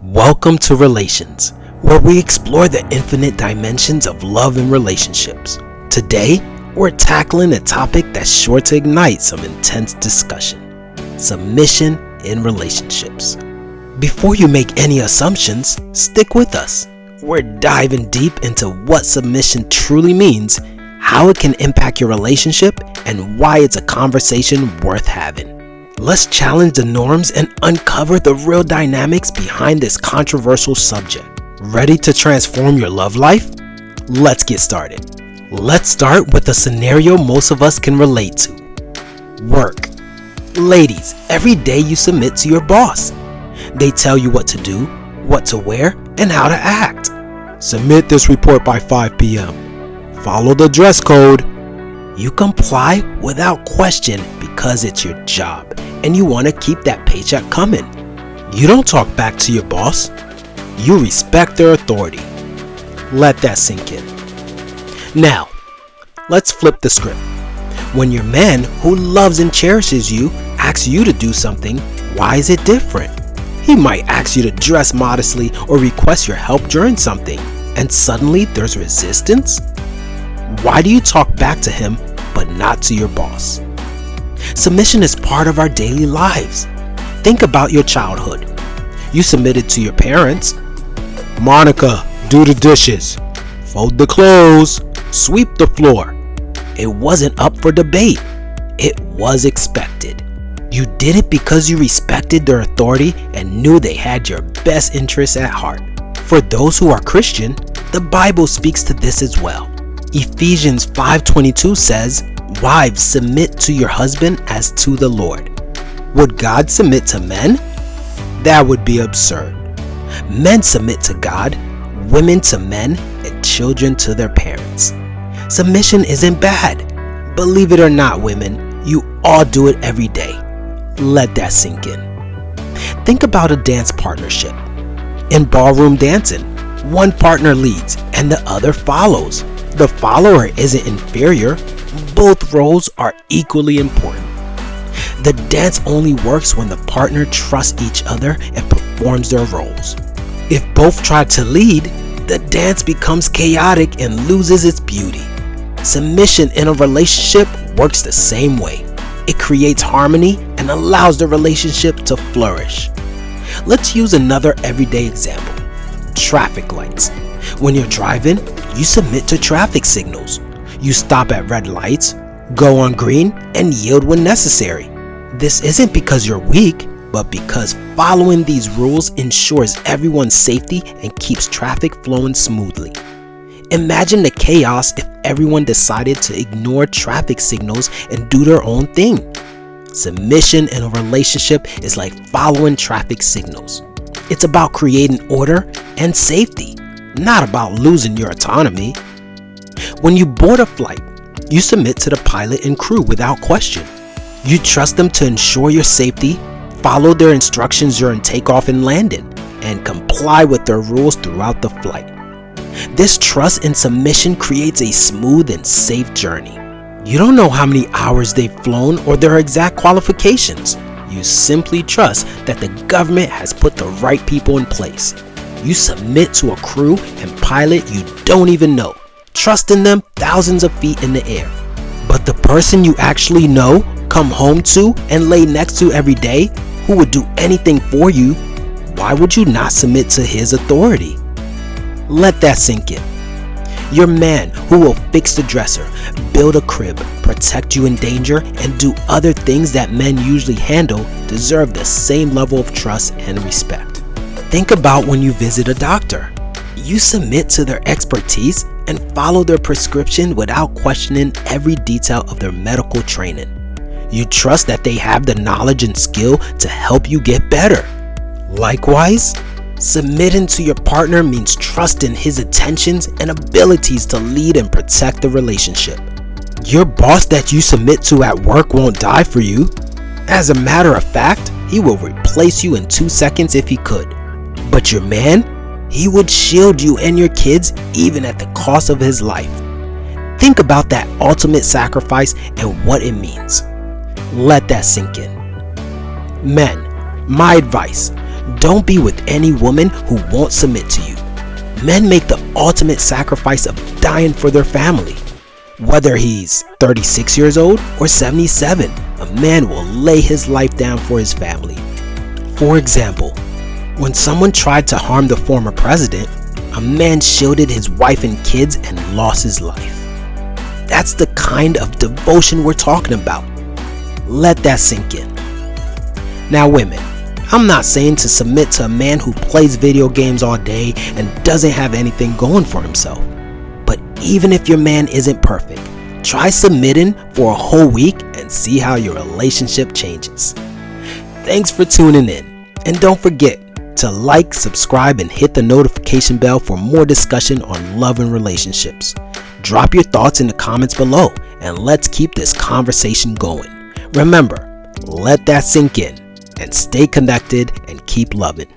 Welcome to Relations, where we explore the infinite dimensions of love and relationships. Today, we're tackling a topic that's sure to ignite some intense discussion: submission in relationships. Before you make any assumptions, stick with us. We're diving deep into what submission truly means, how it can impact your relationship, and why it's a conversation worth having. Let's challenge the norms and uncover the real dynamics behind this controversial subject. Ready to transform your love life? Let's get started. Let's start with a scenario most of us can relate to: work. Ladies, every day you submit to your boss. They tell you what to do, what to wear, and how to act. Submit this report by 5 p.m. Follow the dress code. You comply without question because it's your job and you want to keep that paycheck coming. You don't talk back to your boss. You respect their authority. Let that sink in. Now, let's flip the script. When your man who loves and cherishes you asks you to do something, why is it different? He might ask you to dress modestly or request your help during something, and suddenly there's resistance? Why do you talk back to him but not to your boss? Submission is part of our daily lives. Think about your childhood. You submitted to your parents. Monica, do the dishes. Fold the clothes. Sweep the floor. It wasn't up for debate. It was expected. You did it because you respected their authority and knew they had your best interests at heart. For those who are Christian, the Bible speaks to this as well. Ephesians 5:22 says, "Wives, submit to your husband as to the Lord." Would God submit to men? That would be absurd. Men submit to God, women to men, and children to their parents. Submission isn't bad. Believe it or not, women, you all do it every day. Let that sink in. Think about a dance partnership. In ballroom dancing, one partner leads and the other follows. The follower isn't inferior. Both roles are equally important. The dance only works when the partner trusts each other and performs their roles. If both try to lead, the dance becomes chaotic and loses its beauty. Submission in a relationship works the same way. It creates harmony and allows the relationship to flourish. Let's use another everyday example: traffic lights. When you're driving, you submit to traffic signals. You stop at red lights, go on green, and yield when necessary. This isn't because you're weak, but because following these rules ensures everyone's safety and keeps traffic flowing smoothly. Imagine the chaos if everyone decided to ignore traffic signals and do their own thing. Submission in a relationship is like following traffic signals. It's about creating order and safety, not about losing your autonomy. When you board a flight, you submit to the pilot and crew without question. You trust them to ensure your safety, follow their instructions during takeoff and landing, and comply with their rules throughout the flight. This trust and submission creates a smooth and safe journey. You don't know how many hours they've flown or their exact qualifications. You simply trust that the government has put the right people in place. You submit to a crew and pilot you don't even know, trusting them thousands of feet in the air. But the person you actually know, come home to, and lay next to every day, who would do anything for you, why would you not submit to his authority? Let that sink in. Your man who will fix the dresser, build a crib, protect you in danger, and do other things that men usually handle deserve the same level of trust and respect. Think about when you visit a doctor. You submit to their expertise and follow their prescription without questioning every detail of their medical training. You trust that they have the knowledge and skill to help you get better. Likewise, submitting to your partner means trusting his intentions and abilities to lead and protect the relationship. Your boss that you submit to at work won't die for you. As a matter of fact, he will replace you in 2 seconds if he could. But your man, he would shield you and your kids even at the cost of his life. Think about that ultimate sacrifice and what it means. Let that sink in. Men, my advice: Don't be with any woman who won't submit to you. Men make the ultimate sacrifice of dying for their family. Whether he's 36 years old or 77, a man will lay his life down for his family. For example, when someone tried to harm the former president, a man shielded his wife and kids and lost his life. That's the kind of devotion we're talking about. Let that sink in. Now women, I'm not saying to submit to a man who plays video games all day and doesn't have anything going for himself. But even if your man isn't perfect, try submitting for a whole week and see how your relationship changes. Thanks for tuning in, and don't forget to like, subscribe, and hit the notification bell for more discussion on love and relationships. Drop your thoughts in the comments below, and let's keep this conversation going. Remember, let that sink in, and stay connected and keep loving.